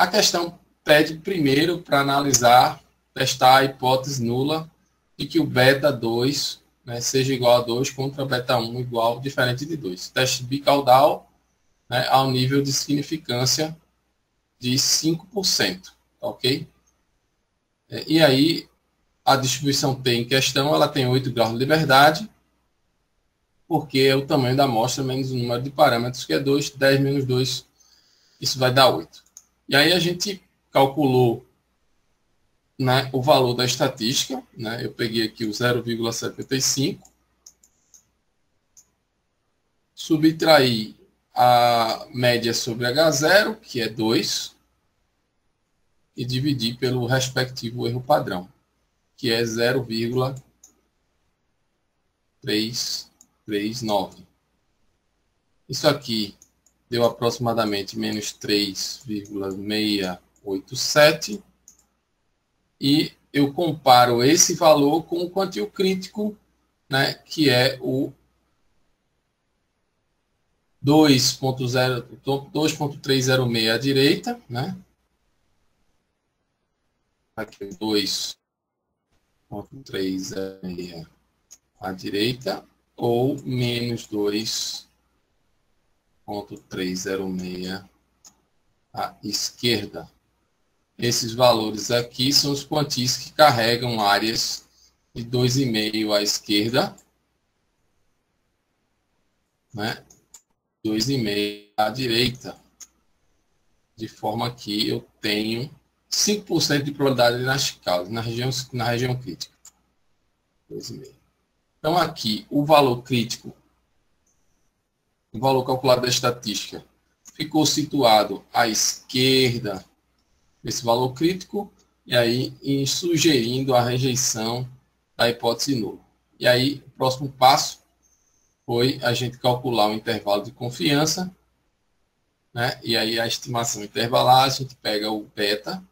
A questão pede primeiro para analisar, testar a hipótese nula de que o beta 2, né, seja igual a 2 contra beta 1 igual, diferente de 2. Teste bicaudal, né, ao nível de significância de 5%, ok? E aí, a distribuição T em questão, ela tem 8 graus de liberdade, porque é o tamanho da amostra menos o número de parâmetros, que é 2, 10 menos 2, isso vai dar 8. E aí a gente calculou, né, o valor da estatística, né, eu peguei aqui o 0,75, subtraí a média sobre H0, que é 2, e dividi pelo respectivo erro padrão, que é 0,339. Isso aqui deu aproximadamente menos 3,687. E eu comparo esse valor com o quantio crítico, né, que é o 2.306 à direita, né? Aqui 2.306 à direita, ou menos 2.306 à esquerda. Esses valores aqui são os quantis que carregam áreas de 2,5 à esquerda, né? 2,5 à direita, de forma que eu tenho 5% de probabilidade nas causas, na região crítica. 2,5. Então, aqui, o valor crítico, o valor calculado da estatística, ficou situado à esquerda desse valor crítico, e aí sugerindo a rejeição da hipótese nula. E aí, o próximo passo foi a gente calcular o intervalo de confiança, né? E aí a estimação intervalar, a gente pega o beta,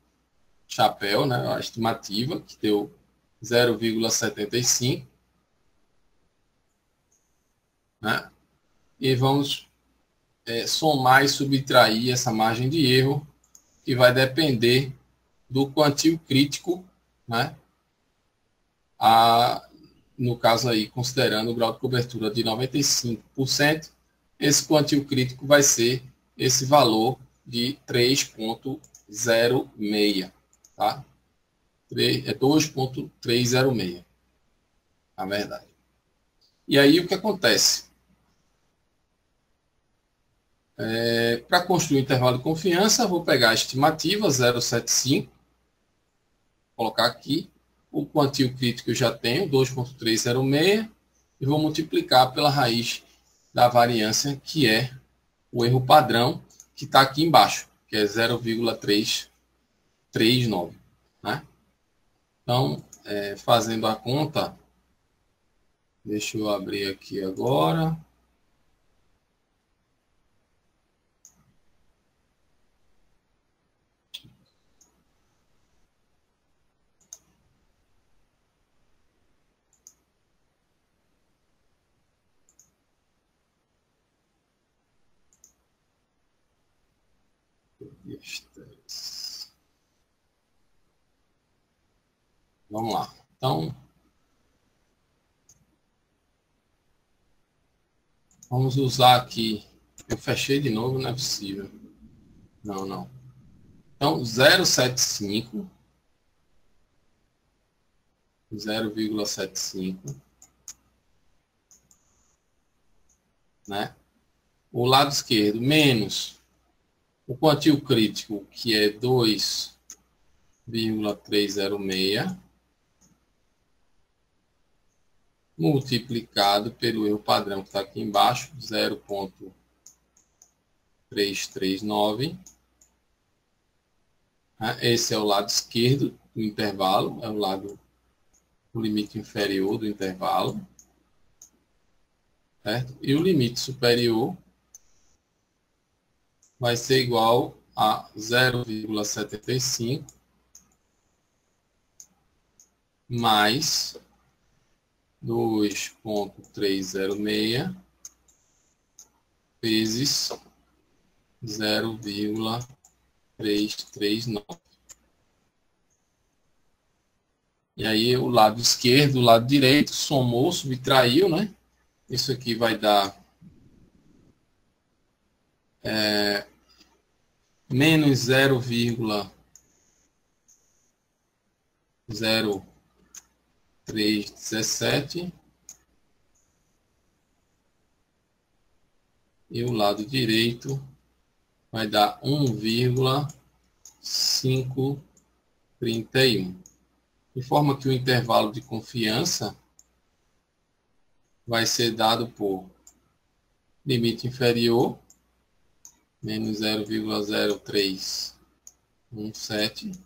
chapéu, né? A estimativa, que deu 0,75, né? E vamos somar e subtrair essa margem de erro, que vai depender do quantio crítico, né? No caso aí, considerando o grau de cobertura de 95%, esse quantio crítico vai ser esse valor de 3,06, tá? É 2,306, na verdade. E aí, o que acontece? Para construir o intervalo de confiança, vou pegar a estimativa 0,75, colocar aqui, o quantio crítico eu já tenho, 2,306, e vou multiplicar pela raiz da variância, que é o erro padrão, que está aqui embaixo, que é 0,339. Né? Então, fazendo a conta, deixa eu abrir aqui agora. Vamos lá. Então, vamos usar aqui. Eu fechei de novo, não é possível. Não. Então, 0,75. 0,75. Né? O lado esquerdo, menos o quantio crítico, que é 2,306, multiplicado pelo erro padrão, que está aqui embaixo, 0,339. Esse é o lado esquerdo do intervalo, é o limite inferior do intervalo. Certo? E o limite superior vai ser igual a 0,75 mais 2,306 vezes 0,339. 339. E aí o lado esquerdo, o lado direito, somou, subtraiu, né? Isso aqui vai dar menos 0,0317. E o lado direito vai dar 1,531. De forma que o intervalo de confiança vai ser dado por limite inferior, menos 0,0317,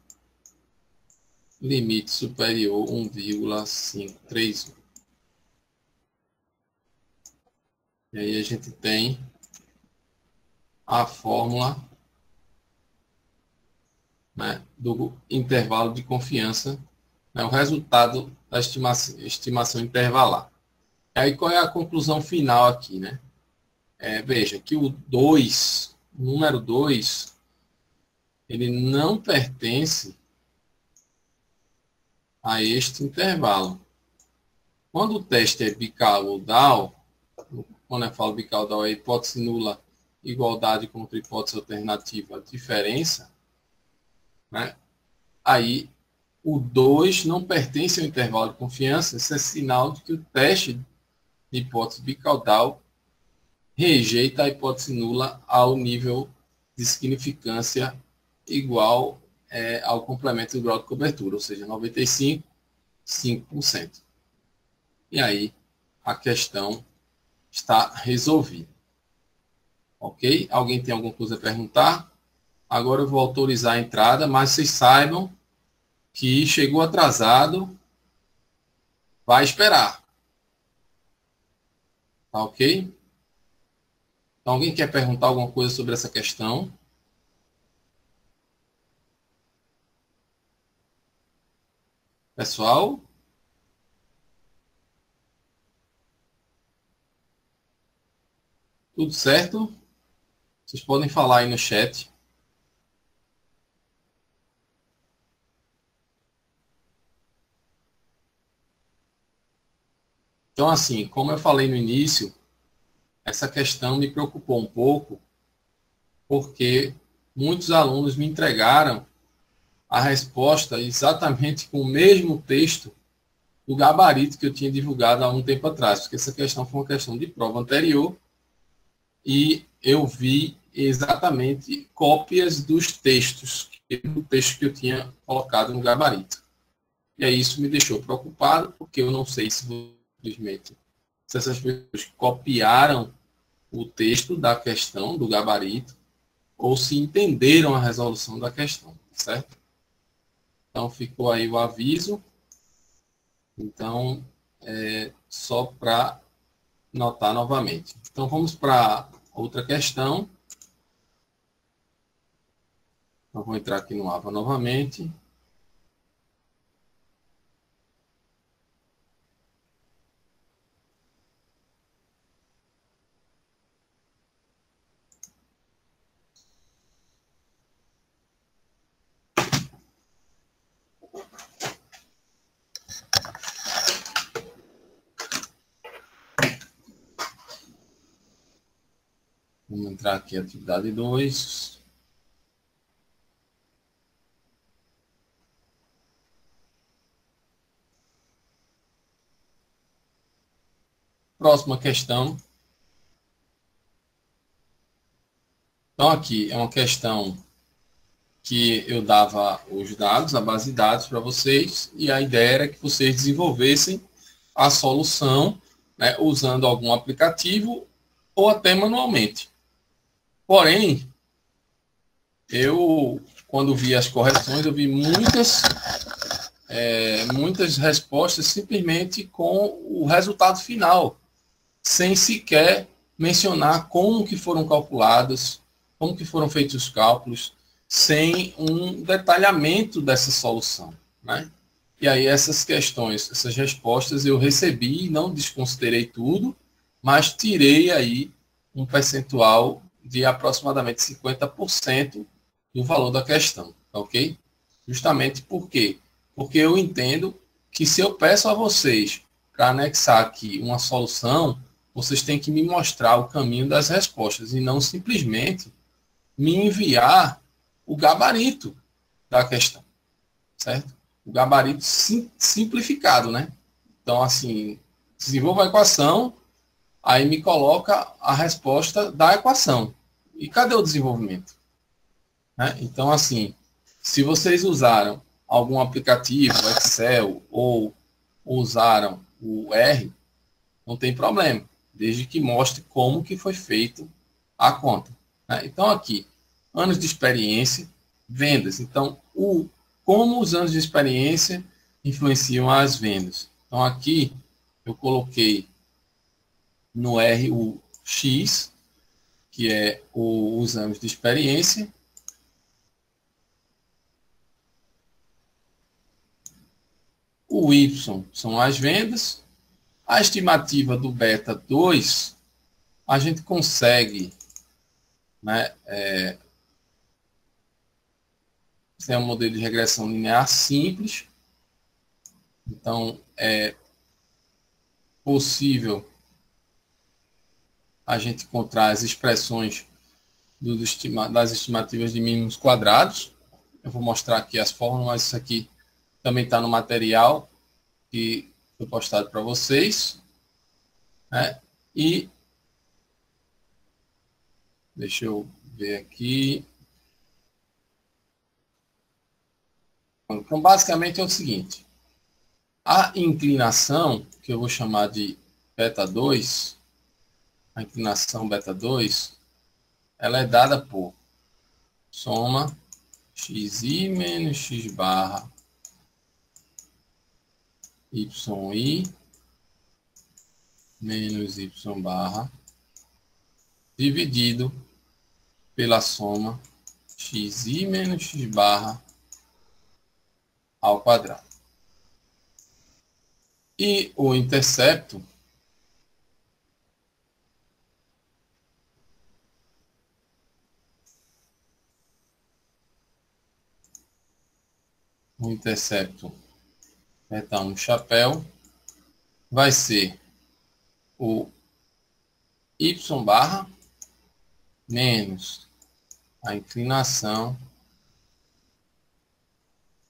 limite superior, 1,531. E aí a gente tem a fórmula, né, do intervalo de confiança, né, o resultado da estimação intervalar. E aí qual é a conclusão final aqui, né? Veja que o número 2, ele não pertence a este intervalo. Quando o teste é bicaudal, quando eu falo bicaudal, é hipótese nula, igualdade contra hipótese alternativa, diferença, né? Aí o 2 não pertence ao intervalo de confiança, isso é sinal de que o teste de hipótese bicaudal rejeita a hipótese nula ao nível de significância igual ao complemento do grau de cobertura, ou seja, 95,5%. E aí a questão está resolvida. Ok? Alguém tem alguma coisa a perguntar? Agora eu vou autorizar a entrada, mas vocês saibam que chegou atrasado, vai esperar. Tá ok? Então, alguém quer perguntar alguma coisa sobre essa questão? Pessoal? Tudo certo? Vocês podem falar aí no chat. Então, assim, como eu falei no início, essa questão me preocupou um pouco, porque muitos alunos me entregaram a resposta exatamente com o mesmo texto do gabarito que eu tinha divulgado há um tempo atrás, porque essa questão foi uma questão de prova anterior e eu vi exatamente cópias dos textos, do texto que eu tinha colocado no gabarito. E aí isso me deixou preocupado, porque eu não sei se simplesmente se essas pessoas copiaram o texto da questão, do gabarito, ou se entenderam a resolução da questão, certo? Então, ficou aí o aviso. Então, só para notar novamente. Então, vamos para outra questão. Então, vou entrar aqui no AVA novamente. Vamos entrar aqui, atividade 2. Próxima questão. Então, aqui é uma questão que eu dava os dados, a base de dados para vocês, e a ideia era que vocês desenvolvessem a solução, né, usando algum aplicativo ou até manualmente. Porém, quando vi as correções, eu vi muitas respostas simplesmente com o resultado final, sem sequer mencionar como que foram calculados, como que foram feitos os cálculos, sem um detalhamento dessa solução, né? E aí essas questões, essas respostas eu recebi, não desconsiderei tudo, mas tirei aí um percentual de aproximadamente 50% do valor da questão, ok? Justamente por quê? Porque eu entendo que se eu peço a vocês para anexar aqui uma solução, vocês têm que me mostrar o caminho das respostas e não simplesmente me enviar o gabarito da questão, certo? O gabarito simplificado, né? Então, assim, desenvolva a equação, aí me coloca a resposta da equação. E cadê o desenvolvimento? Né? Então, assim, se vocês usaram algum aplicativo, Excel, ou usaram o R, não tem problema, desde que mostre como que foi feito a conta. Né? Então, aqui, anos de experiência, vendas. Então, como os anos de experiência influenciam as vendas. Então, aqui, eu coloquei no R o X, que é os anos de experiência, o Y são as vendas, a estimativa do beta 2, a gente consegue, né, é um modelo de regressão linear simples, então é possível a gente encontrar as expressões das estimativas de mínimos quadrados. Eu vou mostrar aqui as fórmulas, mas isso aqui também está no material que foi postado para vocês. Né? E deixa eu ver aqui. Então, basicamente é o seguinte. A inclinação, que eu vou chamar de beta 2, a inclinação beta 2, ela é dada por soma xi menos x barra yi menos y barra dividido pela soma xi menos x barra ao quadrado. E o intercepto beta 1 chapéu vai ser o y barra menos a inclinação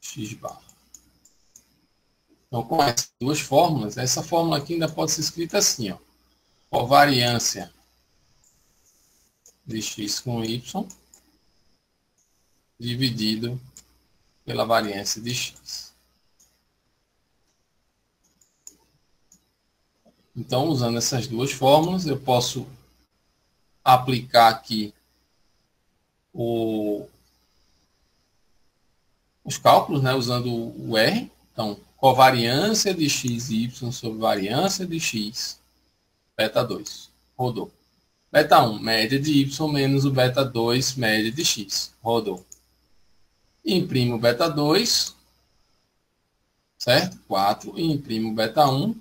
x barra. Então, com essas duas fórmulas, essa fórmula aqui ainda pode ser escrita assim, ó, covariância de x com y dividido pela variância de x. Então, usando essas duas fórmulas, eu posso aplicar aqui os cálculos, né, usando o R. Então, covariância de x e y sobre variância de x, beta 2, rodou. Beta 1, média de y menos o beta 2, média de x, rodou. Imprimo o beta 2, certo? 4, e imprimo o beta 1,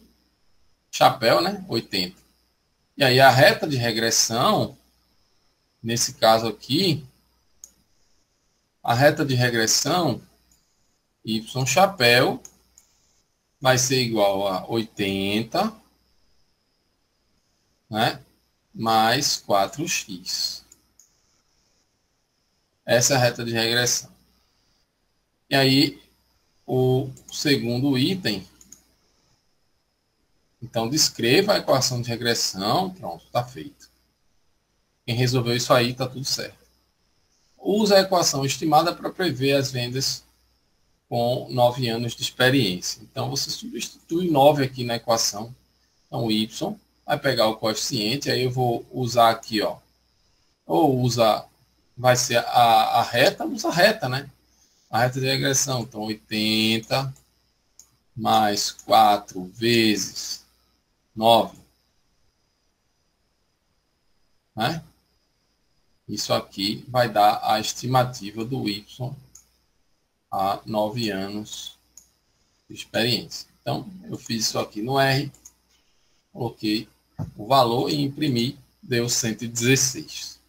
chapéu, né? 80. E aí a reta de regressão, nesse caso aqui, a reta de regressão, y chapéu, vai ser igual a 80, né? Mais 4x. Essa é a reta de regressão. E aí, o segundo item, então descreva a equação de regressão, pronto, está feito. Quem resolveu isso aí, está tudo certo. Usa a equação estimada para prever as vendas com 9 anos de experiência. Então, você substitui 9 aqui na equação. Então, y vai pegar o coeficiente, aí eu vou usar aqui, ó, ou usa, vai ser a reta, usa a reta, né? A reta de regressão, então 80 mais 4 vezes 9, né? Isso aqui vai dar a estimativa do y a 9 anos de experiência. Então, eu fiz isso aqui no R, coloquei o valor e imprimi, deu 116.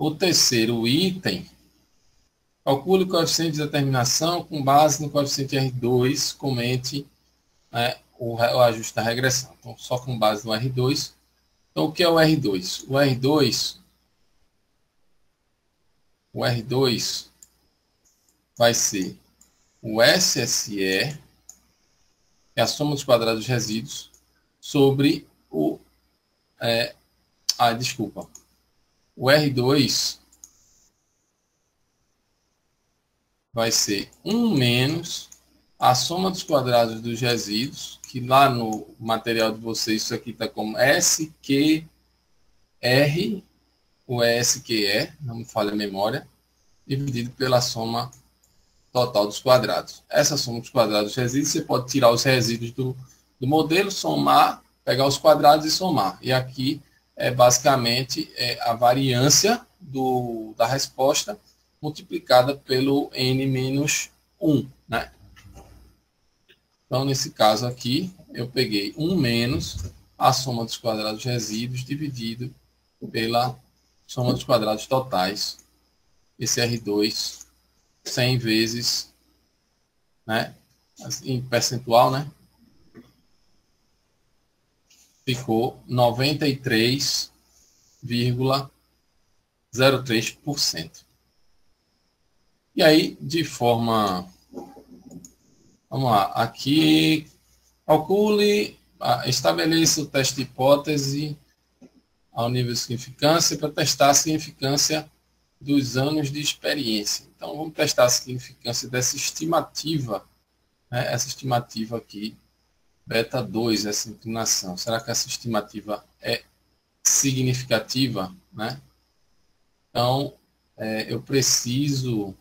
O terceiro item, calcule o coeficiente de determinação com base no coeficiente R2, comente, né, o ajuste da regressão. Então, só com base no R2. Então, o que é o R2? O R2 vai ser o SSE, que é a soma dos quadrados dos resíduos, sobre o... desculpa. O R2 vai ser 1 menos a soma dos quadrados dos resíduos, que lá no material de vocês isso aqui está como SQR, o SQE, não me falha a memória, dividido pela soma total dos quadrados. Essa soma dos quadrados dos resíduos, você pode tirar os resíduos do modelo, somar, pegar os quadrados e somar. E aqui é basicamente a variância da resposta multiplicada pelo n-1, né? Então, nesse caso aqui, eu peguei 1 menos a soma dos quadrados resíduos dividido pela soma dos quadrados totais. Esse R2, 100 vezes, né, em percentual, né, ficou 93,03%. E aí, de forma... Vamos lá, aqui, calcule, estabeleça o teste de hipótese ao nível de significância para testar a significância dos anos de experiência. Então, vamos testar a significância dessa estimativa, né? Essa estimativa aqui, beta 2, essa inclinação. Será que essa estimativa é significativa, né? Então, eu preciso...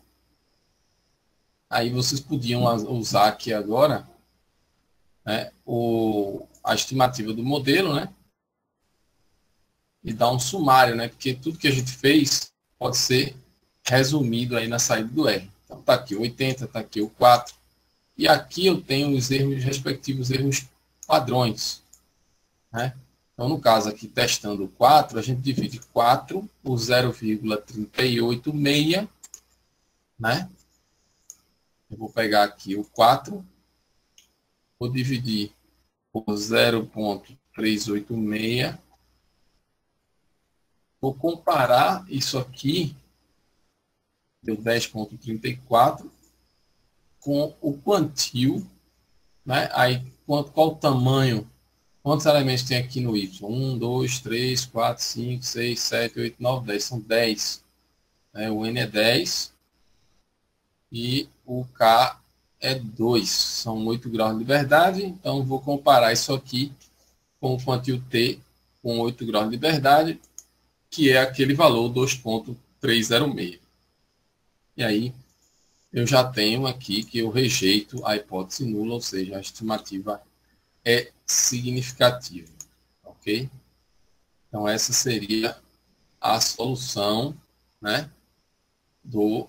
Aí vocês podiam usar aqui agora, né, a estimativa do modelo, né, e dar um sumário, né, porque tudo que a gente fez pode ser resumido aí na saída do R. Então, está aqui o 80, está aqui o 4, e aqui eu tenho os erros, respectivos erros padrões, né. Então, no caso aqui, testando o 4, a gente divide 4 por 0,386, né. Eu vou pegar aqui o 4, vou dividir por 0,386. Vou comparar isso aqui, deu 10,34, com o quantil, né? Aí, qual o tamanho, quantos elementos tem aqui no Y? 1, 2, 3, 4, 5, 6, 7, 8, 9, 10. São 10. Né? O N é 10 e o K é 2. São 8 graus de liberdade. Então, vou comparar isso aqui com o quantil T com 8 graus de liberdade, que é aquele valor 2,306. E aí, eu já tenho aqui que eu rejeito a hipótese nula, ou seja, a estimativa é significativa. Ok? Então, essa seria a solução, né, do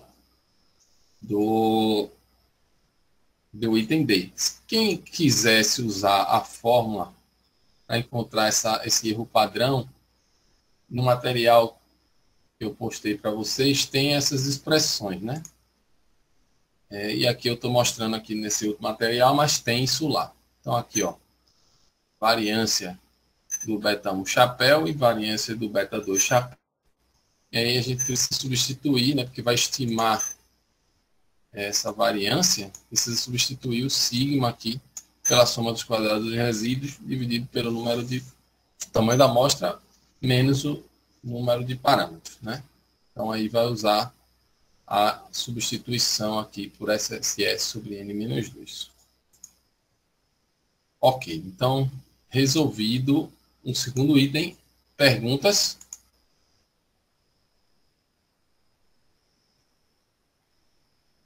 item D. Quem quisesse usar a fórmula para encontrar esse erro padrão, no material que eu postei para vocês, tem essas expressões, né? E aqui eu estou mostrando aqui nesse outro material, mas tem isso lá. Então, aqui, ó, variância do beta 1 chapéu e variância do beta 2 chapéu. E aí a gente precisa substituir, né, porque vai estimar essa variância, precisa substituir o sigma aqui pela soma dos quadrados dos resíduos dividido pelo número de tamanho da amostra menos o número de parâmetros, né? Então aí vai usar a substituição aqui por SSE sobre N-2. Ok, então resolvido um segundo item. Perguntas?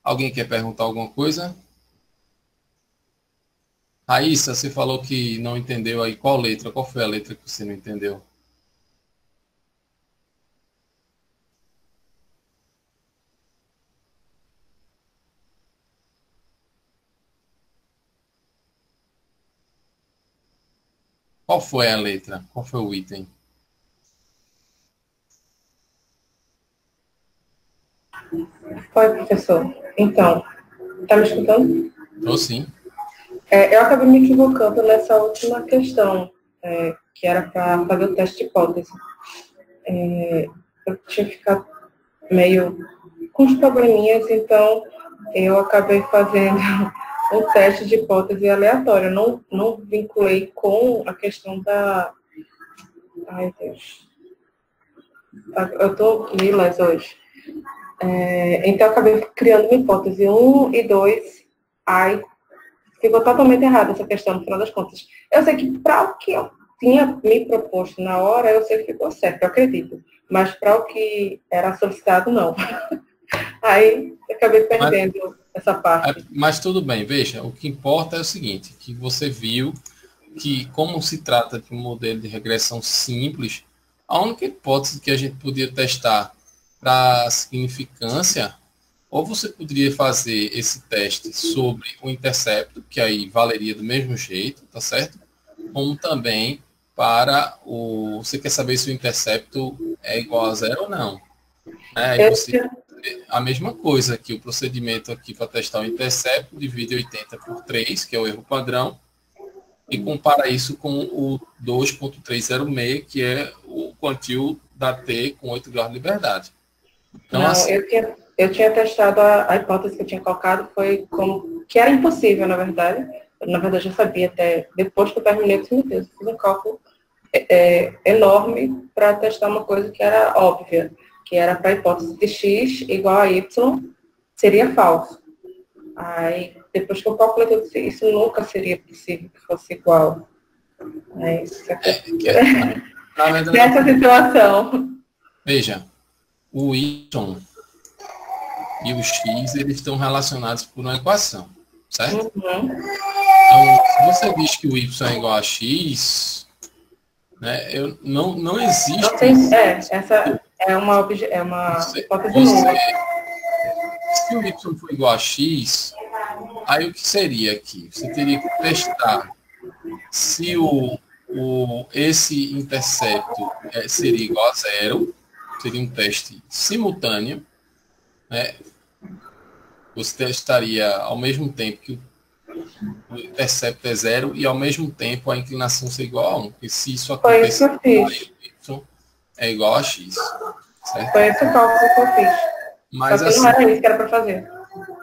Alguém quer perguntar alguma coisa? Raíssa, você falou que não entendeu aí. Qual letra? Qual foi a letra que você não entendeu? Qual foi a letra? Qual foi o item? Foi, professor. Então, tá me escutando? Estou sim. Eu acabei me equivocando nessa última questão, que era para fazer o teste de hipótese. Eu tinha ficado meio com uns probleminhas, então eu acabei fazendo um teste de hipótese aleatório. Não vinculei com a questão da... Ai, Deus. Eu estou lilas hoje. Então, eu acabei criando uma hipótese 1 e 2. Aí, ficou totalmente errada essa questão, no final das contas. Eu sei que para o que eu tinha me proposto na hora, eu sei que ficou certo, eu acredito. Mas para o que era solicitado, não. Aí, eu acabei perdendo essa parte. Mas tudo bem, veja, o que importa é o seguinte, que você viu que, como se trata de um modelo de regressão simples, a única hipótese que a gente podia testar para significância, ou você poderia fazer esse teste sobre o intercepto, que aí valeria do mesmo jeito, tá certo? Como também para o... Você quer saber se o intercepto é igual a zero ou não. Aí Eu você... tinha, A mesma coisa aqui, o procedimento aqui para testar o intercepto, divide 80 por 3, que é o erro padrão, e compara isso com o 2.306, que é o quantil da T com 8 graus de liberdade. Então, não, assim, eu tinha testado a hipótese que eu tinha colocado, foi como que era impossível, na verdade. Na verdade, eu sabia até depois que eu terminei, eu disse, meu Deus, eu fiz um cálculo enorme para testar uma coisa que era óbvia, que era para a hipótese de x igual a y, seria falso. Aí, depois que eu calculei, eu disse, isso nunca seria possível que fosse igual. Aí, na verdade, nessa situação. veja, o Y e o X, eles estão relacionados por uma equação, certo? Uhum. Então, se você diz que o Y é igual a X, né, não existe... Não tem, essa é uma hipótese nula. Se o Y for igual a X, aí o que seria aqui? Você teria que testar se esse intercepto seria igual a zero, seria um teste simultâneo, né? Você testaria ao mesmo tempo que o intercepto é zero e ao mesmo tempo a inclinação ser igual a 1. Porque se isso Foi isso que acontecer, eu fiz. y é igual a x. Certo? Foi esse o cálculo que eu fiz. Só Mas que não assim, era isso que era para fazer.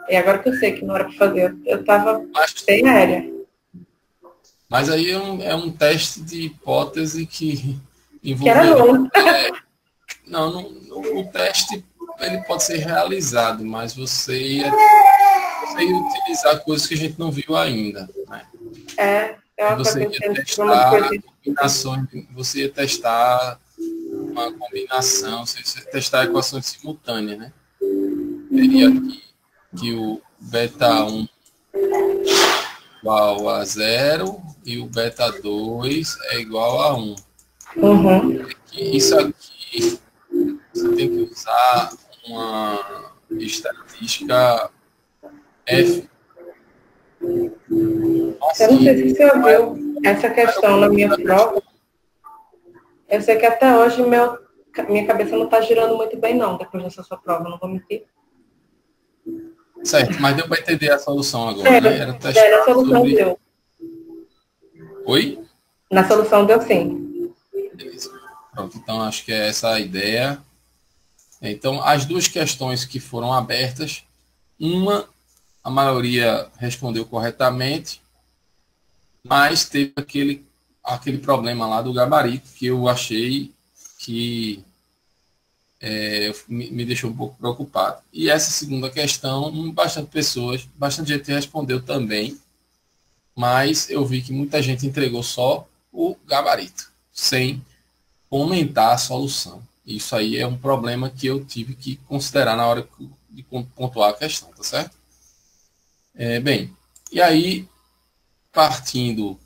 E agora que eu sei que não era para fazer, eu estava mas, bem aérea. mas aí é um teste de hipótese que Que era envolveria... nulo. O teste ele pode ser realizado, mas você ia utilizar coisas que a gente não viu ainda, né? Eu Você acabei ia tendo uma testar coisa. combinações, você ia testar uma combinação, você ia testar equações simultâneas, né? Teria aqui que o beta 1 igual a zero e o beta 2 é igual a 1. Uhum. Isso aqui você tem que usar uma estatística F. Eu não sei se você Não é ouviu essa questão na minha prova. Eu sei que até hoje minha cabeça não está girando muito bem, não, depois dessa sua prova, não vou mentir. certo, mas deu para entender a solução agora, né? Era Na testar solução sobre... deu. Oi? Na solução deu sim. Beleza. Pronto, então acho que é essa a ideia. Então, as duas questões que foram abertas, uma, a maioria respondeu corretamente, mas teve aquele problema lá do gabarito que eu achei que me deixou um pouco preocupado. E essa segunda questão, bastante gente respondeu também, mas eu vi que muita gente entregou só o gabarito, sem comentar a solução. Isso aí é um problema que eu tive que considerar na hora de pontuar a questão, tá certo? Bem, e aí, partindo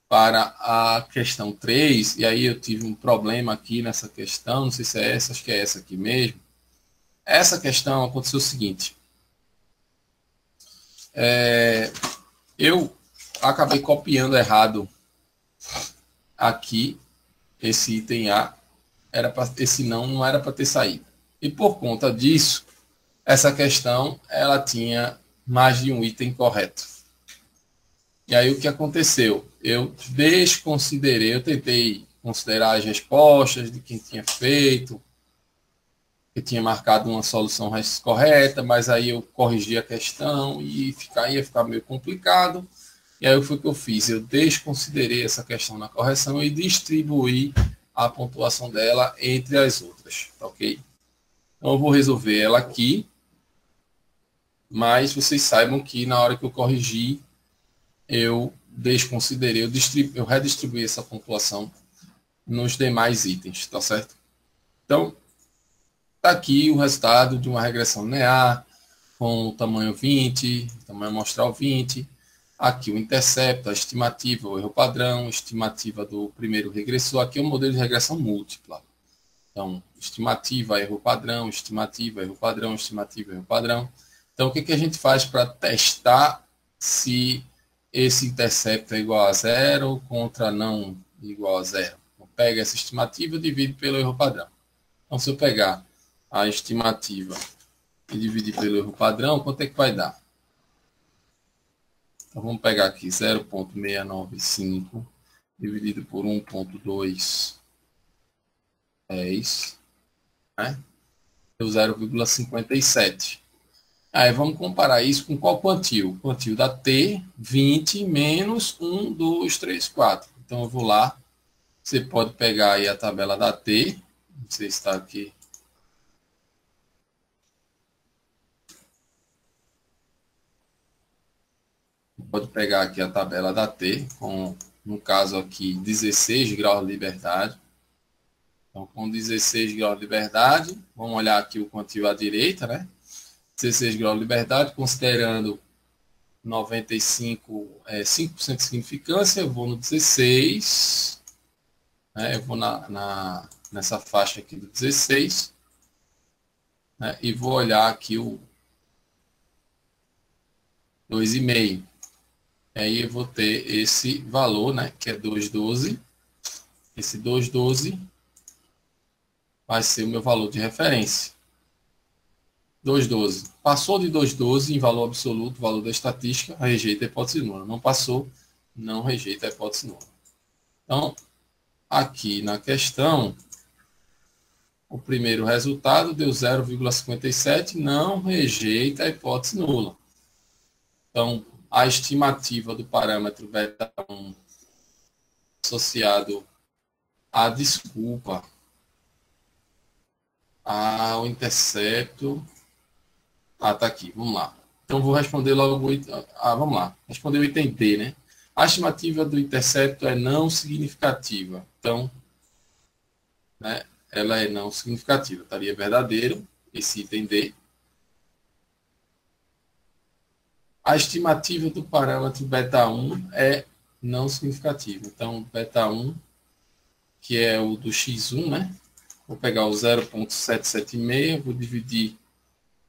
para a questão 3, e aí eu tive um problema aqui nessa questão, não sei se é essa, acho que é essa aqui mesmo. Essa questão aconteceu o seguinte. Eu acabei copiando errado aqui esse item A, esse não era para ter saído. E por conta disso, essa questão ela tinha mais de um item correto. E aí o que aconteceu? Eu desconsiderei, eu tentei considerar as respostas de quem tinha feito, que tinha marcado uma solução correta, mas aí eu corrigi a questão e ia ficar meio complicado. E aí foi o que eu fiz, eu desconsiderei essa questão na correção e distribuí a pontuação dela entre as outras, tá ok? Então eu vou resolver ela aqui, mas vocês saibam que na hora que eu corrigi, eu desconsiderei, eu redistribuí essa pontuação nos demais itens, tá certo? Então, está aqui o resultado de uma regressão linear com o tamanho 20, tamanho amostral 20. Aqui o intercepto, a estimativa, o erro padrão, estimativa do primeiro regressor. Aqui é um modelo de regressão múltipla. Então, estimativa, erro padrão, estimativa, erro padrão, estimativa, erro padrão. Então, o que a gente faz para testar se esse intercepto é igual a zero contra não igual a zero? Então, pega essa estimativa e divide pelo erro padrão. Então, se eu pegar a estimativa e dividir pelo erro padrão, quanto é que vai dar? Então, vamos pegar aqui 0,695 dividido por 1,210, né? Deu 0,57. Aí vamos comparar isso com qual quantil? O quantil da T, 20 menos 1, 2, 3, 4. Então eu vou lá, você pode pegar aí a tabela da T, não sei se está aqui. Pode pegar aqui a tabela da T, com, no caso aqui, 16 graus de liberdade. Então, com 16 graus de liberdade, vamos olhar aqui o quantil à direita, né? 16 graus de liberdade, considerando 95, 5% de significância, eu vou no 16, né? Eu vou nessa faixa aqui do 16, né? E vou olhar aqui o 2,5. Aí eu vou ter esse valor, né, que é 2,12. Esse 2,12 vai ser o meu valor de referência. 2,12. Passou de 2,12 em valor absoluto, valor da estatística, rejeita a hipótese nula. Não passou, não rejeita a hipótese nula. Então, aqui na questão, o primeiro resultado deu 0,57, não rejeita a hipótese nula. Então, a estimativa do parâmetro beta1 associado à desculpa, ao intercepto. Tá aqui, vamos lá. Então, vou responder logo. Vamos lá. Responder o item D, né? A estimativa do intercepto é não significativa. Então, né, ela é não significativa. Estaria verdadeiro esse item D. A estimativa do parâmetro beta1 é não significativa. Então, beta1, que é o do x1, né? Vou pegar o 0,776, vou dividir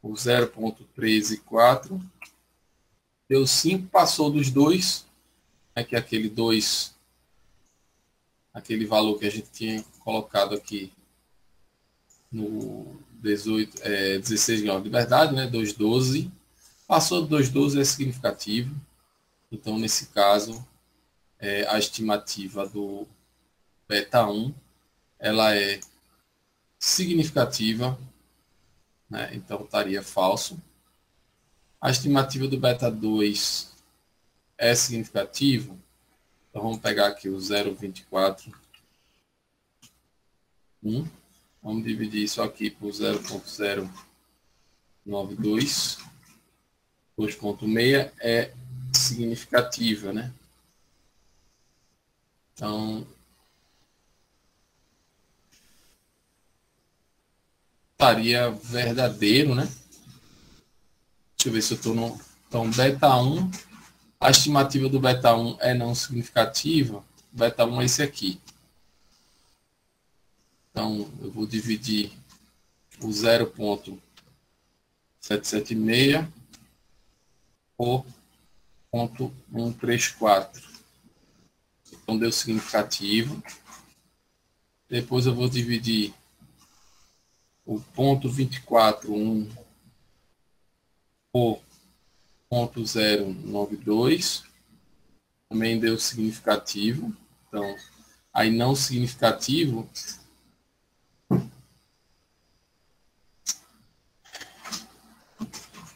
o 0,134. Deu 5, passou dos 2, né, que é aquele 2, aquele valor que a gente tinha colocado aqui no 16 graus de liberdade, né? 2,12. Passou de 2,12 é significativo. Então, nesse caso, a estimativa do beta1, ela é significativa, né? Então estaria falso. A estimativa do beta2 é significativo. Então vamos pegar aqui o 0,24. Vamos dividir isso aqui por 0,092. 2,6 é significativa, né? Então, estaria verdadeiro, né? Deixa eu ver se eu estou no... Então, beta1, a estimativa do beta1 é não significativa. Beta1 é esse aqui. Então, eu vou dividir o 0,776 por 0,134. Então, deu significativo. Depois eu vou dividir o 0,241 por 0,092, também deu significativo. Então, aí não significativo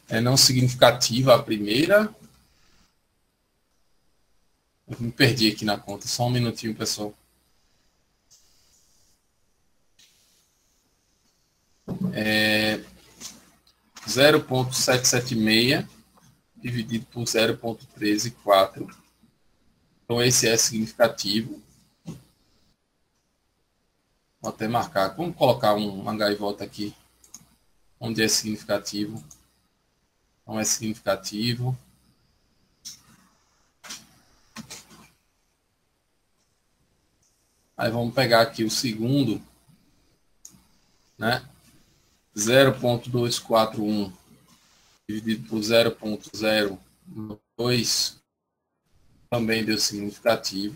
é não significativa a primeira. Eu me perdi aqui na conta, só um minutinho, pessoal. É 0,776 dividido por 0,134. Então, esse é significativo. Vou até marcar. Vamos colocar uma gaivota aqui, onde é significativo. Não é significativo. Aí vamos pegar aqui o segundo, né? 0,241 dividido por 0,02 também deu significativo.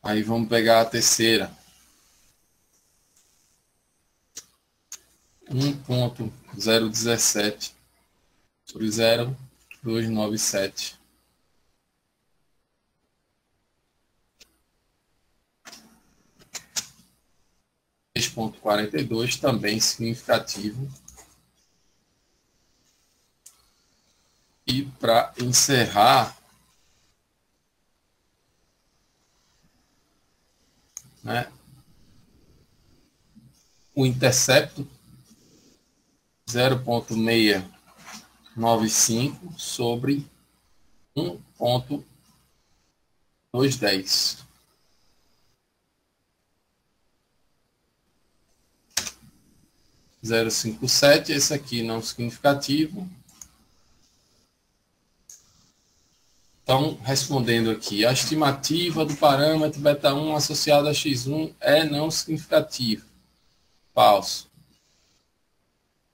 Aí vamos pegar a terceira. 1,017 sobre 0,297. Ponto 42 também significativo. E para encerrar, né, o intercepto 0,695 sobre 1,210. Zero 0,57, esse aqui não significativo. Então, respondendo aqui, a estimativa do parâmetro beta1 associado a x1 é não significativa. Falso.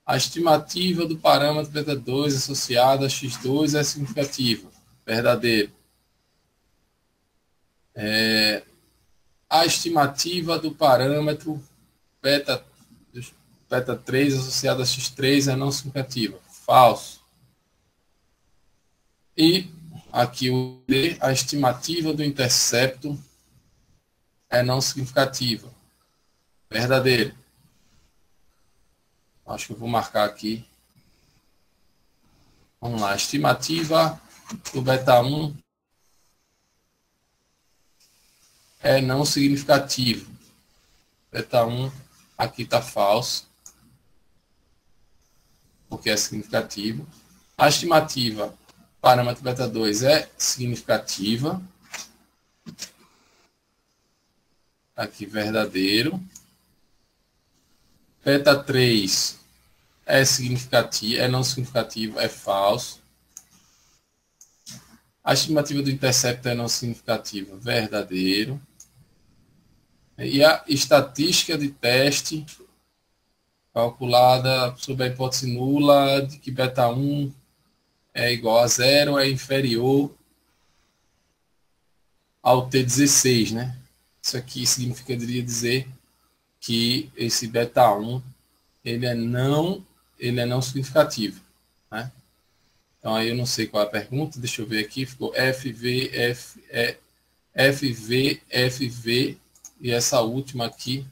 A estimativa do parâmetro beta2 associado a x2 é significativa. Verdadeiro. A estimativa do parâmetro beta3 associado a x3 é não significativa. Falso. E aqui o D, a estimativa do intercepto é não significativa. Verdadeiro. Acho que eu vou marcar aqui. Vamos lá. A estimativa do beta1 é não significativo. Beta1 aqui está falso, porque é significativo. A estimativa parâmetro beta2 é significativa. Aqui, verdadeiro. Beta3 é significativo, é não significativo, é falso. A estimativa do intercepto é não significativa, verdadeiro. E a estatística de teste calculada sob a hipótese nula de que beta1 é igual a 0, é inferior ao T16, né? Isso aqui significaria dizer que esse beta1 ele é não significativo, né? Então aí eu não sei qual é a pergunta, deixa eu ver aqui, ficou FV, FV, e essa última aqui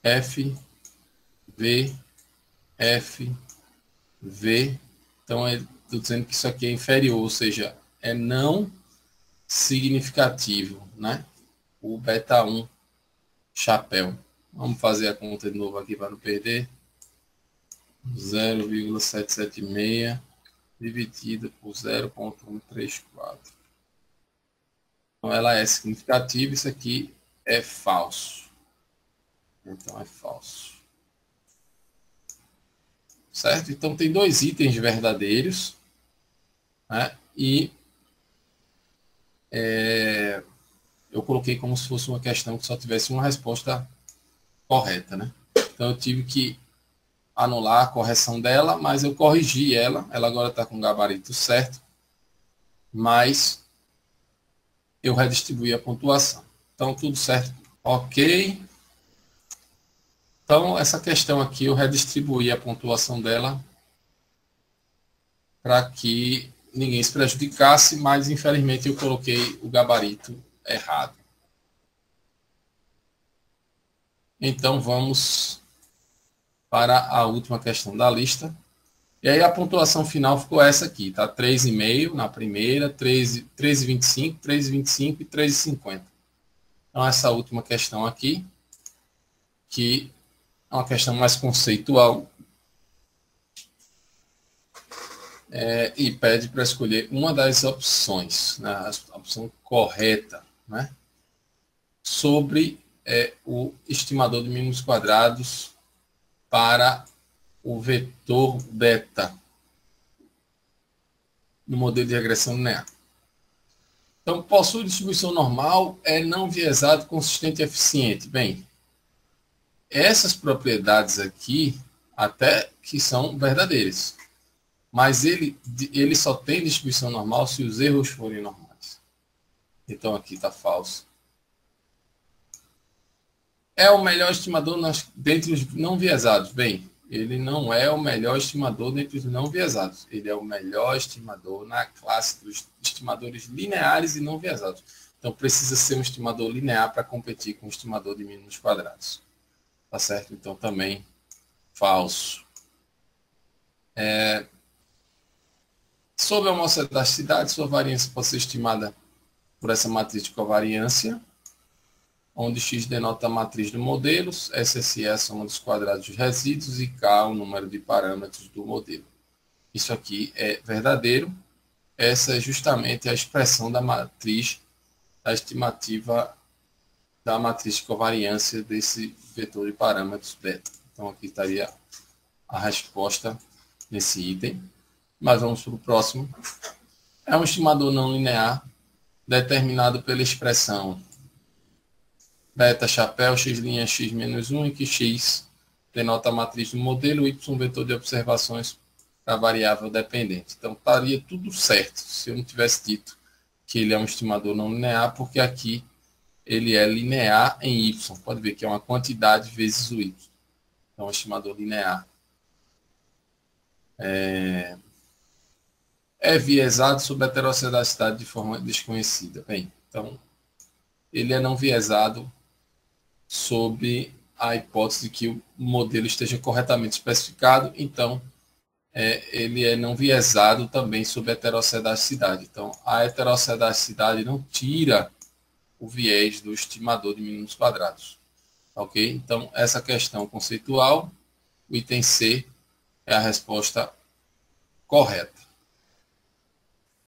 F, V, F, V. Então, estou dizendo que isso aqui é inferior, ou seja, é não significativo, né? O beta1 chapéu. Vamos fazer a conta de novo aqui para não perder. 0,776 dividido por 0,134. Então, ela é significativa, isso aqui é falso. Então, é falso. Certo? Então, tem dois itens verdadeiros, né? E eu coloquei como se fosse uma questão que só tivesse uma resposta correta, né? Então, eu tive que anular a correção dela, mas eu corrigi ela. Ela agora está com o gabarito certo, mas eu redistribuí a pontuação. Então, tudo certo. Ok. Então, essa questão aqui, eu redistribuí a pontuação dela para que ninguém se prejudicasse, mas, infelizmente, eu coloquei o gabarito errado. Então, vamos para a última questão da lista. E aí, a pontuação final ficou essa aqui, tá? 3,5 na primeira, 3,25, 3,25 e 3,50. Então, essa última questão aqui, que é uma questão mais conceitual, e pede para escolher uma das opções, né, a opção correta, né, sobre o estimador de mínimos quadrados para o vetor beta no modelo de regressão linear. Então, possui distribuição normal, é não viesado, consistente e eficiente. Bem, essas propriedades aqui até que são verdadeiras, mas ele só tem distribuição normal se os erros forem normais. Então, aqui está falso. É o melhor estimador dentre os não viesados. Bem, ele não é o melhor estimador dentre os não viesados. Ele é o melhor estimador na classe dos estimadores lineares e não viesados. Então, precisa ser um estimador linear para competir com o estimador de mínimos quadrados. Tá certo? Então, também falso. Sobre a homocedasticidade, sua variância pode ser estimada por essa matriz de covariância, onde X denota a matriz do modelo, SSE é a soma dos quadrados dos resíduos e K o número de parâmetros do modelo. Isso aqui é verdadeiro. Essa é justamente a expressão da matriz, da estimativa da matriz de covariância desse vetor de parâmetros beta. Então, aqui estaria a resposta nesse item. Mas vamos para o próximo. É um estimador não linear determinado pela expressão beta chapéu x' x menos 1, em que x denota a matriz do modelo, y vetor de observações para a variável dependente. Então, estaria tudo certo se eu não tivesse dito que ele é um estimador não linear, porque aqui ele é linear em y. Pode ver que é uma quantidade vezes o y. Então, é um estimador linear. É viesado sob heterocedasticidade de forma desconhecida. Bem, então, ele é não viesado sob a hipótese de que o modelo esteja corretamente especificado, então, ele é não viesado também sob heterocedasticidade. Então, a heterocedasticidade não tira o viés do estimador de mínimos quadrados. Ok? Então, essa questão conceitual, o item C, é a resposta correta.